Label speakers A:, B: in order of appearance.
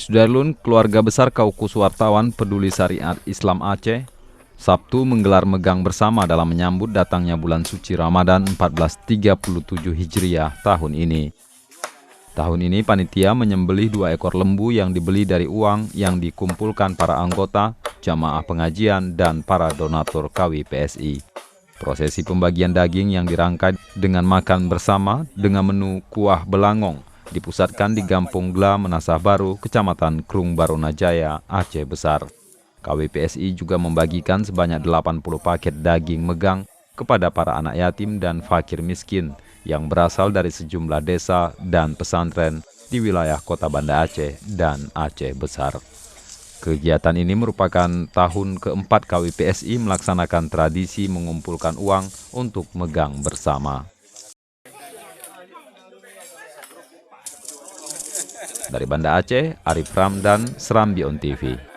A: Sudarlun, keluarga besar Kaukus Wartawan Peduli Syariat Islam Aceh, Sabtu menggelar megang bersama dalam menyambut datangnya bulan suci Ramadan 1437 Hijriah tahun ini. Tahun ini panitia menyembelih 2 ekor lembu yang dibeli dari uang yang dikumpulkan para anggota, jamaah pengajian, dan para donatur KWPSI. Prosesi pembagian daging yang dirangkai dengan makan bersama dengan menu kuah belangong dipusatkan di Gampung Gla, Menasah Baru, Kecamatan Krung Barunajaya, Aceh Besar. KWPSI juga membagikan sebanyak 80 paket daging megang kepada para anak yatim dan fakir miskin yang berasal dari sejumlah desa dan pesantren di wilayah Kota Banda Aceh dan Aceh Besar. Kegiatan ini merupakan tahun keempat KWPSI melaksanakan tradisi mengumpulkan uang untuk megang bersama. Dari Banda Aceh, Arif Ramdan, Serambi On TV.